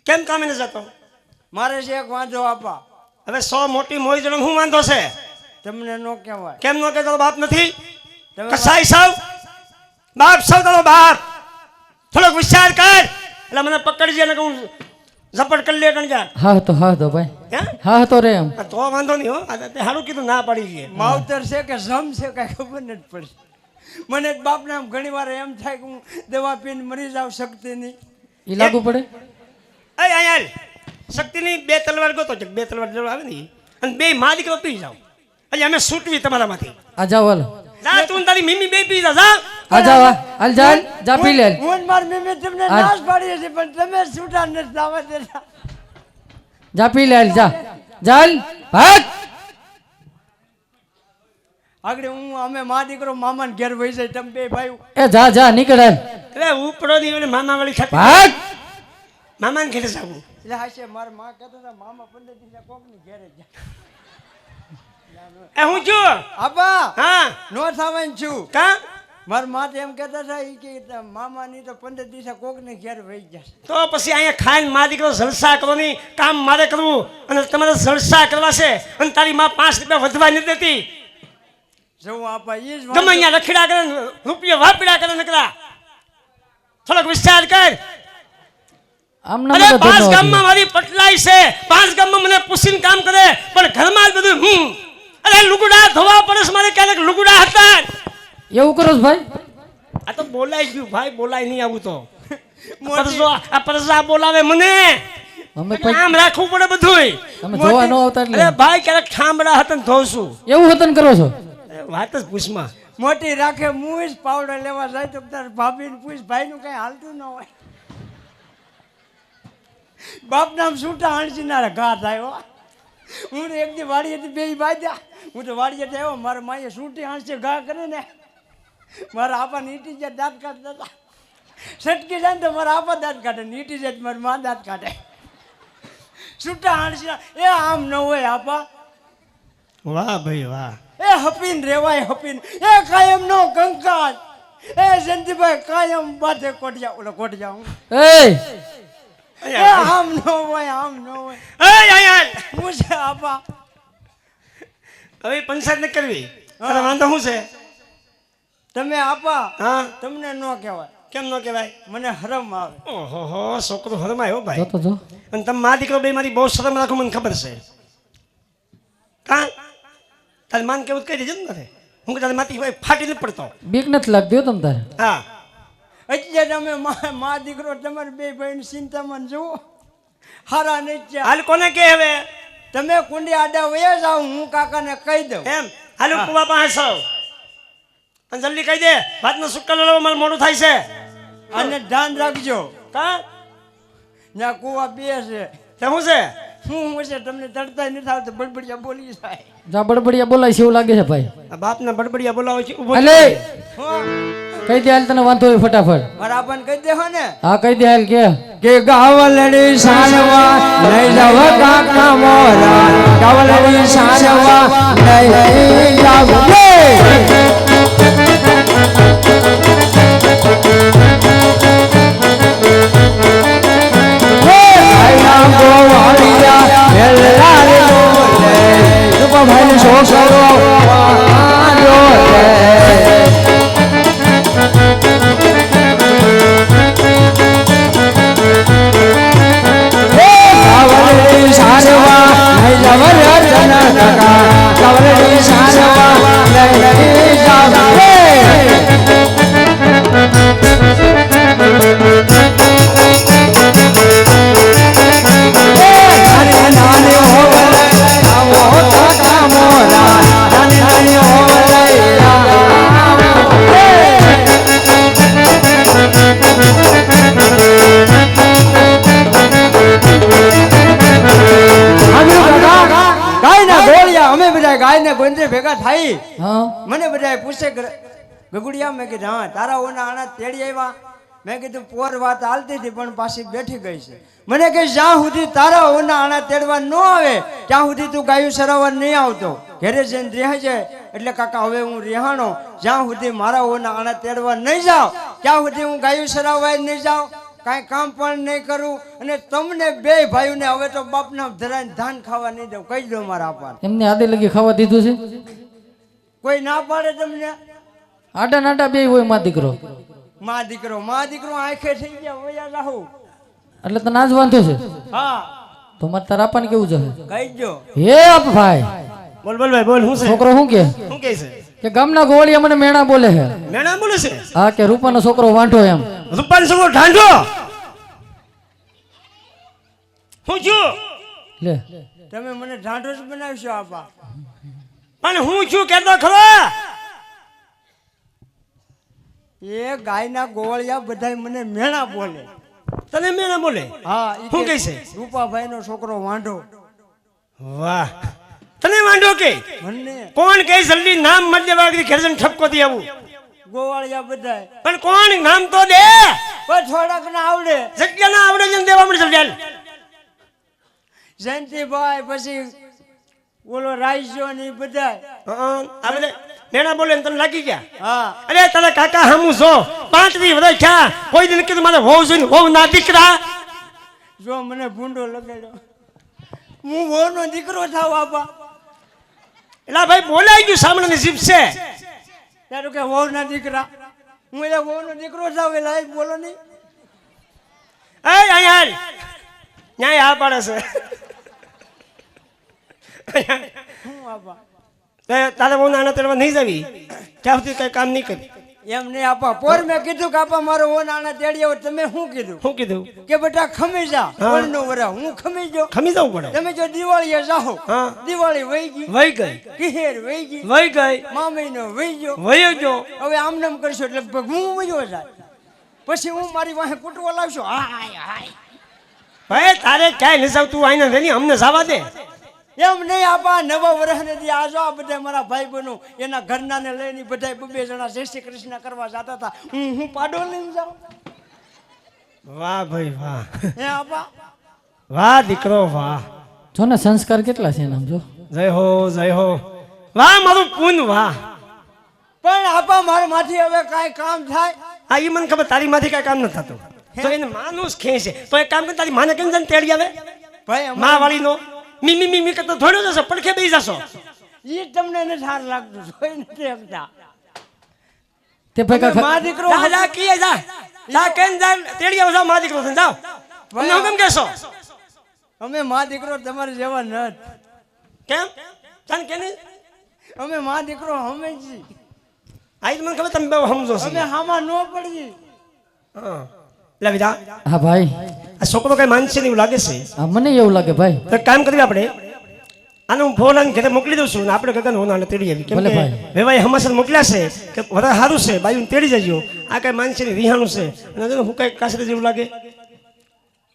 કેમ કામે ન જતો? મારે છે એક વાંધો આપા. હવે 100 મોટી મોઈ જણ હું વાંધો છે? તમને નો કહેવાય. કેમ નો કે તારો બાપ નથી? તમે કસાઈ સૌ બાપ સૌ તારો બાપ. થોડોક વિચાર કર. એટલે મને પકડજે ને હું ઝપટ કરી લે કણ જા. હા તો ભાઈ હે? હા તો રે એમ. તો વાંધો નહીં હો. આ તે હારું કીધું ના પાડી છે. માવતર છે કે જમ છે કઈ ખબર નથી પડતી. મને જ બાપને આમ ઘણી વાર એમ થાય કે હું દવા પીને મરી જાવ શક્તિ નહીં. એ લાગુ પડે. અહીંયા શક્તિની 2 તલવાર ગોતો છે. 2 તલવાર જરૂર આવે ને અને 2 માં દીકરો પી જાવ. એટલે અમે છૂટવી તમારામાંથી. આ જાઓ હાલો. જા તું ને તારી મીમી બે પી જા. આ જાઓ હાલ જા પી લે. હું ને મારી મમ્મી તમને હા. નાશ પાડીએ છીએ પણ તમે છૂટા નથી લાવવા દેતા. જા પી લે હાલ જા ચાલ ભાગ. આગળ હું અમે મા દીકરો મામાને ઘેર વહી જાય. તમે બે ભાઈ એ જા નીકળ હાલ એટલે ઉપડો ની ઓલી મામા વાળી ખાતી ભાગ. મામાને ઘેરે જાવું. એટલે હાશે મારા માં કહેતા હતા મામા 15 દિવસે કોકની ઘેરે જ જાય. એ હું જો આપા હા નો થવાનું છું. કા મારા માં તો એમ કહેતા હતા ઈ કે મામાની તો 15 દિવસે કોકની ઘેર વહી જશે. તો પછી અહીંયા ખાઈને મા દીકરો જલસા કરવાની કામ મારે કરવું અને તમારે જલસા કરવા છે અને તારી માં 5 રૂપિયા વધવા નથી દેતી. જવું આપા ઈ જ ગમે વાંધો. અહીંયા રખડા કરે ને રૂપિયા વાપર્યા કરે નકરા. થોડોક વિચાર કર. આમ ના અરે મને 5 ધંધો ગામમાં મારી પટલાઈ છે. 5 ગામમાં મને પૂછીને કામ કરે પણ ઘરમાં જ બધું અરે લુગડા ધોવા પડે છે મારે. ક્યારેક લુગડા હતા. એવું કરો છો ભાઈ. આ તો બોલાઈ ગયું ભાઈ. બોલાય નહીં આવું તો. મોટી- આ પરસા બોલાવે મને. અમે આમ રાખવું પડે બધુંય. તમે જોવા ન આવતા એટલે અરે ભાઈ ક્યારેક ઠામડા હતા ને ધોઉં છું. એવું હતન કરો છો. વાત જ પૂછમાં. મોટી રાખે મુઈસ પાવડર લેવા જાય તો તાર ભાભીને પૂછ ભાઈનું કઈ હાલતું ન હોય. બાપ નામ છૂટા હાણસીનારા ઘા થાય હો. હું તો એક દી વાડીએથી બે બાજ્યા. હું તો વાડીએથી આવ્યો મારા માએ છૂટી હાણસી ઘા કરે ને મારા આપા નીટી જાય દાંત કાઢતા હતા. છટકી જાય ને તો મારા આપા દાંત કાઢે. નીટી જાય મારી માં દાંત કાઢે. છૂટા હાણસી એ આમ ન હોય આપા. વાહ ભાઈ વાહ. એ હપીન રેવાય હપીન એ કાયમ નો કંકાસ એ જયંતિભાઈ કાયમ બાધે કોટિયા હું એ આમ નો હોય હું છે આપા હવે પંચાયત ન કરવી. અરે વાંધો શું છે? તમે આપા હા તમને ન કહેવાય. કેમ ન કહેવાય? મને હરમ આવે. ઓહો છોકરો હરમાયો ભાઈ. જોતો જો અને તમે મા દીકરો બે મારી બહુ શરમ રાખો, મને ખબર છે. કા તારે માન કેવું કહી દેજો ને તારે. હું કે તારે માટી ભાઈ ફાટી નથી પડતો. બીક નથી લાગતી હો તમ તારે. હા એટલે તમે મા દીકરો તમારે બે ભાઈ ચિંતામાં જુઓ હારા નહીં છે. હાલ કોને કે હવે તમે કુંડી આડા વયા જાઓ, હું કાકાને કહી દઉં. એમ હાલ કુવા પાસે સૌ અને જલ્દી કહી દે ભાતનો સુક્કા લાવો, મારે મોડું થાય છે. અને ધ્યાન રાખજો કા ત્યાં કુવા બે છે. તે શું છે? હું છે તમને તડતા નથી આવતો, બડબડિયા બોલી જાય. જા બડબડિયા બોલાય છે એવું લાગે છે ભાઈ. આ બાપના બડબડિયા બોલાવે છે. ઊભો અલે હું કહી દે હાલ તને વાંધો હોય ફટાફટ. મારા આપણને કહી દેહો ને હા કહી દે હાલ કે ગાવલડી સાનવા લઈ જાવ કાકા મોરા, ગાવલડી સાનવા લઈ જાવ ભાઈ છોકરો ગાયને ગોંદરે ભેગા થાય. હા મને બધા પૂછે ગગુડિયા, મેં કીધું હા તારા ઓના આણા તેડી આવ્યા. મેં કીધું પોર વાત હાલતી હતી પણ પાછી બેઠી ગઈ છે. મને કે જ્યાં સુધી તારા ઓના આણા તેડવા ન આવે ત્યાં સુધી તું ગાયું સરાવવા નહીં આવતો. ઘરે જઈને રહ્યા છે એટલે કાકા હવે હું રિહાણો, જ્યાં સુધી મારા ઓના આણા તેડવા નહીં જાઉં ત્યાં સુધી હું ગાયું સરાવવા નહીં જાઉં, કાંઈ કામ પણ નહીં કરું. અને તમને બે ભાઈઓને હવે તો બાપના ધરાઈને ધાન ખાવા નહીં દઉં, કહી દો મારા આપા. એમને આદે લગી ખાવા દીધું છે? કોઈ ના પાડે તમને? આડા નાડા બે હોય માં દીકરો. માં દીકરો આંખે થઈ ગયા વયા રાહુ. એટલે તને આજ વાંધો છે? હા તો મારે તારા આપવાને કેવું છે? કહી દો. હે આપ ભાઈ બોલ બોલ ભાઈ બોલ. શું છે? છોકરો શું કે શું કહે છે? કે ગામના ગોળિયા મને મેણા બોલે છે. મેણા બોલે છે? હા કે રૂપાનો છોકરો વાંઢો એમ. રૂપાનો છોકરો ઢાંઢો? હું છું? લે તમે મને ઢાંઢો જ બનાવશો આપા. પણ હું છું કેતો ખરો? એ ગાયના ગોળિયા બધાય મને મેણા બોલે. તને મેણા બોલે? હા શું કહે છે? રૂપાભાઈ નો છોકરો વાંઢો. વાહ તને વાંઢો કે? મને કોણ કહે? જલ્દી નામ મત દેવા કે ઘેર જઈને ઠપકો દે આવું. ગોવાળિયા બધાય. પણ કોણ નામ તો દે. પણ થોડાક ના આવડે. જગ્યા ના આવડે જઈને દેવા મળે. જલ્દી હાલ. જયંતિભાઈ પછી ઓલો રાઈજો ને બધાય. આ બધા મેણા બોલે ને તને લાગી ગયા? હા અરે તારા કાકા હમું છો 5 દી વર્ષ થયા, કોઈ દિન કીધું મારે વહુ જોઈને વહુ ના દીકરા. જો મને ભૂંડો લગાડ્યો, હું વહુનો દીકરો થાવ આપા. એટલે ભાઈ બોલાઈ ગયું, સાંભળે ની જીભ છે. ત્યારે કે વહુ ના દીકરા, હું એટલે વહુનો દીકરો થાવ એટલે બોલો નહીં. અહીંયા હાલ ન્યાય આ પાડે છે. હું આપા તારે બહુ નાના તેડવા નહીં જવી ત્યાં સુધી કઈ કામ નહીં કરી. એમ નહીં આપા. પોર મેં કીધું કે આપા મારો ઓ નાના તેડી આવો. તમે શું કીધું? શું કીધું? કે બેટા ખમી જા. ઓળનો વરા હું ખમી જો. ખમી જવું પડે. તમે જો દિવાળીએ જાઓ, હા. દિવાળી વહી ગઈ, વહી ગઈ, કિહેર વહી ગઈ, વહી ગઈ, મામીનો વહી ગયો. વહી ગયો. હવે આમ નામ કરશો એટલે લગભગ હું વયો જાય. પછી હું મારી વાહે કૂટવા લાવશો. હાય હાય ભાઈ તારે ક્યાંય નહીં તું આઈને રેની અમને જવા દે. એમ નહીં આપા. નવા વર્ષને દી આજો આ બધા મારા ભાઈ બહેનો એના ઘરના ને લઈને બધા 2 જણા જય શ્રી કૃષ્ણ કરવા જતા હતા. હું પાડો લઈને જાઉં. વાહ ભાઈ વાહ, હે આપા. વાહ દીકરો વાહ. જો ને સંસ્કાર કેટલા છે એમ જો. જય હો જય હો. વાહ મારું પૂન વાહ. પણ આપા મારા માંથી હવે કાંઈ કામ થાય? હા ઈ મને ખબર, તારી માંથી કઈ કામ નથી થતું. તો એને માનું જ ખેંચે. તો એક કામ કર, તારી માને કેમ જાને તેડી આવે ભાઈ માં વાળીનો મી મી મી મી કરતો થોડો જશો, પડખે બેસી જશો. ઈ તમને નથી સારું લાગતું, જોઈ નથી શકતા. તે ભાઈ તમે કાકા માં દીકરો જા જા કીએ જા જા કેમ જા તેડી આવો, જાઓ માં દીકરો થઈને જાઓ. ભાઈ, તમને હું કેમ કહેશો? અમે માં દીકરો તમારે જેવા નથી. કેમ જાન કે નહીં? અમે માં દીકરો સમજી, આઈ તો મને ખબર તમે બહુ સમજો છો. અમે હામાં ન પડી. હા લે વિદા, હા ભાઈ, આ છોકરો કઈ માનશે નહીં એવું લાગે છે. હા મને એવું લાગે ભાઈ. તો એક કામ કરીએ આપણે, આને હું ફોન ઘરે મોકલી દઉં છું ને આપણે ગગન હોનાને તેડી આવી. કેમ ભલે કે ભાઈ. વેવાઈ હમાસર મોકલ્યા છે કે વધારે સારું છે, બાયું તેડી જજો. આ કઈ માનશે નહીં, વિહાણું છે. અને જો હું કઈ કાસરે જેવું લાગે,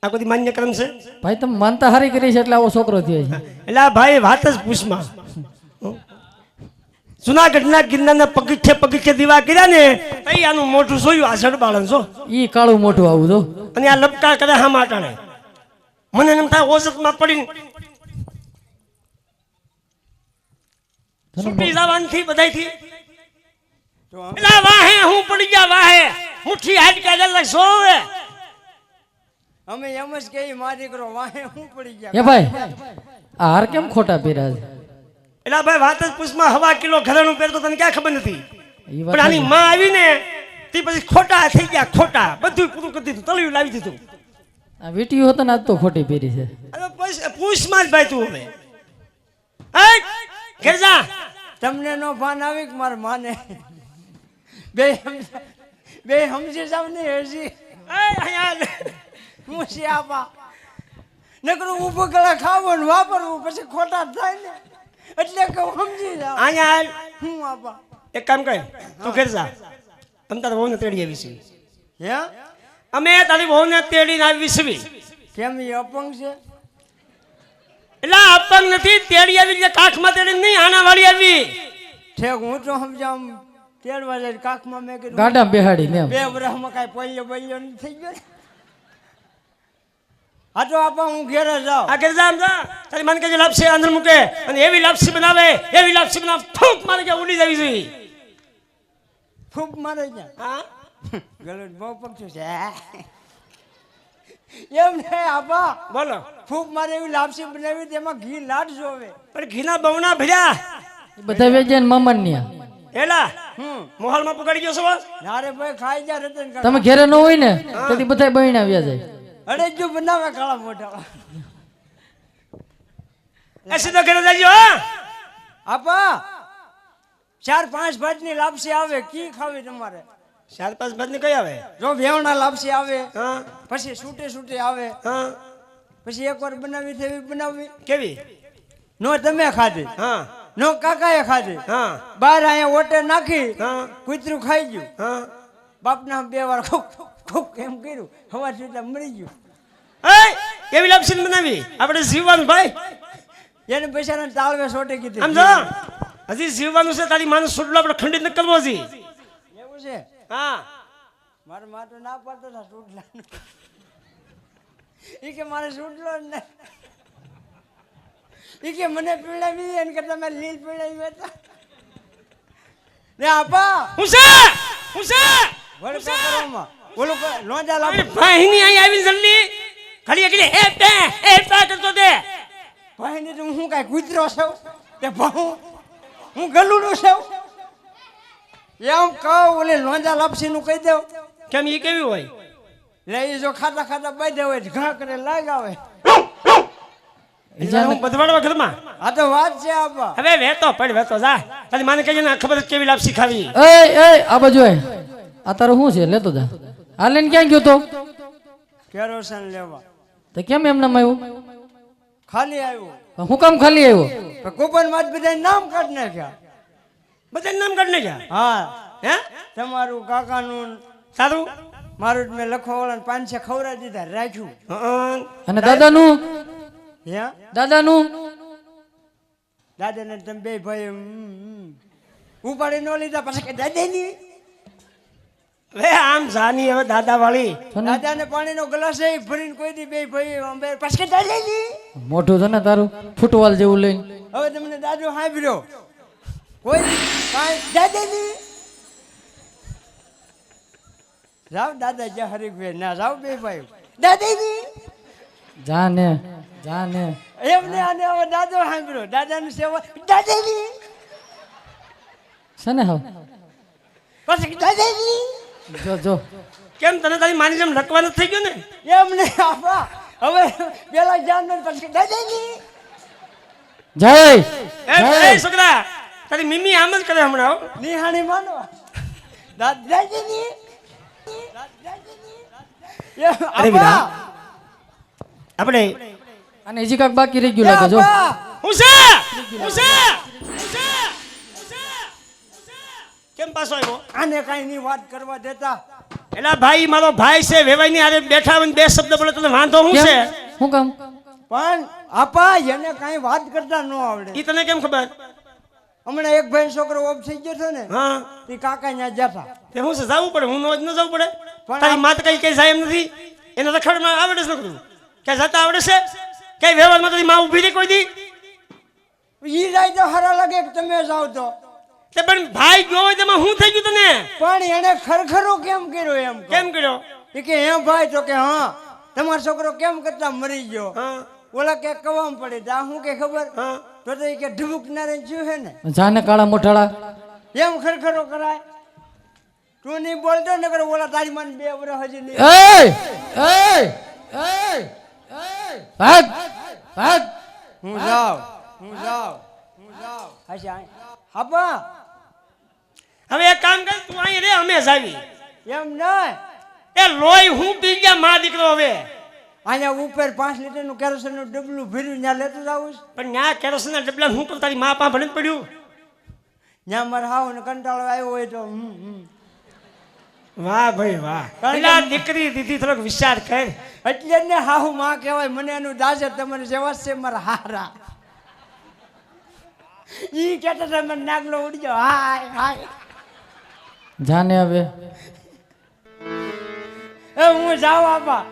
આ બધી માન્ય કર્મ છે. ભાઈ તમે માનતા હારી કરી છે એટલે આવો છોકરો થયો છે. એટલે આ ભાઈ વાત જ પૂછમાં. જુનાગઢના ગિરનારના પગીચે દીવા કર્યા ને તઈ આનું મોઢું જોયું, આ જડબાળન છો. ઈ કાળું મોટું આવું તો અને આ લપકા કરે હા માટાણે. મને એમ થાય ઓસતમાં પડીને છૂટી જવાનથી બધાયથી. એટલે વાહે હું પડી ગયા, વાહે મુઠ્ઠી હાડ કાઢેલા સોવે. અમે એમ જ કહીએ માં દીકરો વાહે હું પડી ગયા. એ ભાઈ આ હાર કેમ ખોટા પહેર્યા છે? એટલે ભાઈ વાત જ પૂછમાં, હવા કિલો ઘરેણું પહેરતો તને ક્યાં ખબર નથી. ઈ પણ આની વાત માં આવીને તે પછી ખોટા થઈ ગયા, ખોટા બધું પૂરું કરી દીધું, તળિયું લાવી દીધું. આ વીટીયું હતો ને આજ તો ખોટી પહેરી છે. હવે પૂછમાં જ ભાઈ તું હવે એ ઘેર જા. તમને નો ભાન આવી કે મારા માને બે સમજી જાવ ને હજી એ અહીંયા લે. હું છે આપા નકરું ઊભું ગળા ખાવું ને વાપરવું પછી ખોટા થાય ને એટલે કે સમજી જાવ. અહીંયા હાલ. હું આપા એક કામ કર, તું ઘેર જા. અમે તારા વહુને તેડી આવી છીએ. હે અમે તારી વહુને તેડીને આવી છીએ. કેમ એ અપંગ છે? એટલે અપંગ નથી, તેડી આવી એટલે કાખમાં તેડી નહીં, આના વાળી આવી. ઠેક હું તો સમજામ તેડવા જાય કાખમાં મેં કીધું ગાડામાં બેહાડી ને એમ. બે વર્ષમાં કાંઈ પલ્યો નથી થઈ ગયો ને. હા તો આપા હું ઘેરે જાઉં. આ ઘેર જા, આમ જા. તારી માન કે લાપસી અંદર મૂકે અને એવી લાપસી બનાવે, એવી લાપસી બનાવે ફૂંક મારે કે ઉડી જવી જોઈએ. ફૂક મારે ત્યાં હા ગલું બહુ પક્ષું છે એમ નહીં આપા, બોલો. ફૂક મારે એવી લાપસી બનાવી તેમાં ઘી લાડ જોવે. પણ ઘીના બવણા ભર્યા એ બધા વેચાય ને મામા ને એલા મોહાલમાં પકડી ગયો છો બસ. નારે ભાઈ ખાઈ જા રતન કાકા. તમે ઘેરે ન હોય ને તેથી બધા બહેણા વ્યા જાય. અરે જો બનાવે કાળા મોઢા. એ સીધો ઘરે જજો. હા આપા 4-5 ભાતની લાપસી આવે, કી ખાવી તમારે? 4-5 ભાતની કઈ આવે? જો વેવણા લાપસી આવે, હા પછી છૂટે આવે, હા પછી એકવાર બનાવી છે એવી બનાવી. કેવી? નો તમે ખાધી, હા નો કાકાએ ખાધી, હા બાર અહીંયા ઓટે નાખી હા કૂતરું ખાઈ ગયું. હા. બાપના 2 વાર ખુક ખુક એમ કર્યું, હવા સુધી મરી ગયું. એ એવી લાપસી બનાવી આપણે જીવવાનું ભાઈ. એને પૈસા તાળવે સોટે કીધી. આમ જો હજી જીવવાનું છે, તારી માનો સુડલો આપણે ખંડિત ન કરવો હજી. એવું છે? હા મારા માં તો ના પાડતો હતા સુટલા. ઈ કે મારે સુટલો જ ને. ઈ કે મને પીવડાવી એને કરતા મેં લીલ પીવડાવી હતા. ને આપા હું છે વળ કાકરોમાં ઓલો લોંજા લાવ. ભાઈ ની અહીં આવીને જલ્દી ઘડી એકલી એ પે કરતો દે. ભાઈ ને હું કાંઈ કૂતરો છું તે ભાઉં હું ગલુડું છું એમ કહું. ઓલે લોંજા લાપસી નું કહી દઉં. કેમ ઈ કેવી હોય? લે ઈ જો ખાતા ખાતા બાંધ્યા હોય ઘા કરે લાગ આવે. એટલે હું બધવાડવા ઘરમાં. આ તો વાત છે આપા. હવે વેતો જા. તારી માને કહેજે ને ખબર જ કેવી લાપસી ખાવી. એ આ બાજુ આય. આ તારું શું છે? લેતો જા. આ લઈને ક્યાં ગયો તો? કેરોસન લેવા. તો કેમ એમ નામ આવ્યું? ખાલી આવ્યો. હું કામ ખાલી આવ્યો? કૂપન માં બધા નામ કાઢ નાખ્યા. બધા નામ કાઢ નાખ્યા. હા હે તમારું કાકાનું સારું. મારું મેં લખવા વાળા 5 ખવડાવી દીધા રાખ્યું. અને દાદાનું? હે દાદાનું? દાદા ને તમે બે ભાઈ ઉપાડી ન લીધા પછી કે દાદા ની. વે આમ જાની હવે દાદા વાળી. દાદા ને પાણીનો ગ્લાસ એ ભરીને કોઈ દી બે ભાઈ અંબે પછી કે દાદા ની. મોઢું છે ને તારું ફૂટવાલ જેવું લઈને. હવે તમને દાદો સાંભળ્યો કોઈ કાંઈ દાદાજી જાવ દાદા જ્યાં હરીફભાઈ ના જાવ બે ભાઈ દાદાજી જાને જાને એમને આને હવે દાદો સાંભળ્યો દાદાની સેવા દાદાજી છે ને હવે પછી દાદાજી જો જો કેમ તને તારી માની જેમ લખવાનું થઈ ગયું ને એમને આપા હવે પેલા જાન પછી દાદાજી જય એ છોકરા તારી મીમી આમ જ કરે હમણાં હો. નિહાણી માનો દાદાજી અરે વીરા આપણે અને હજી કાંક બાકી રહી ગયું લાગે જો હું છે હું છે કેમ પાછો આવ્યો આને કઈ ની વાત કરવા દેતા એલા ભાઈ મારો ભાઈ છે વેવાઈ ની આરે બેઠા હોય ને બે શબ્દ બોલે તને વાંધો શું છે શું કામ પણ આપા એને કઈ વાત કરતા ન આવડે ઈ તને કેમ ખબર હમણાં એક ભાઈ છોકરો ઓફ થઈ ગયો છે ને હા તે કાકા ત્યાં જતા તે શું છે જવું પડે હું ન જવું પડે પણ તારી માત કઈ કઈ જાય એમ નથી એને રખડમાં આવડે છે નકરું કે જતા આવડે છે કઈ વ્યવહારમાં તારી માં ઊભી રહી કોઈ દી ઈ જાય તો હરા લાગે કે તમે જાવ તો તે પણ ભાઈ ગયો હોય તેમાં શું થઈ ગયું તને પણ એને ખરખરો કેમ કર્યો એમ કહો. કેમ કર્યો એ કે હે ભાઈ તો કે હા તમારો છોકરો કેમ કરતા મરી ગયો હા ઓલા કે કવામ પડે તો આ શું કે ખબર હા તો એ કે ઢબુક નારે જ્યું હે ને જાને કાળા મોઠાળા એમ ખરખરો કરાય તું નહીં બોલતો ને કરે ઓલા તારી મને 2 વર્ષ હજી નહીં એ ભાગ ભાગ હું જાવ અચ્છા હાપા હવે એક કામ કર તું અહીં રે અમે જાવી એમ નહીં એ લોહી હું પી ગયા માં દીકરો હવે અહીંયા ઉપર 5 લીટરનું કેરોસીનનું ડબલું ભર્યું ત્યાં લેતું જાવું પણ ન્યા કેરોસીનના ડબલા હું કરું તારી માં પા ભણી જ પડ્યું ત્યાં મારે હાવ ને કંટાળો આવ્યો હોય તો વાહ ભાઈ વાહ પેલા દીકરી દીધી થોડોક વિચાર કર એટલે જ ને હાહુ માં કહેવાય મને એનું દાજે તમને જેવા છે મારા હારા ઈ કહેતા હતા મને નાગલો ઉડી ગયો હાય હાય જાને હવે એ હું જાઉં આપા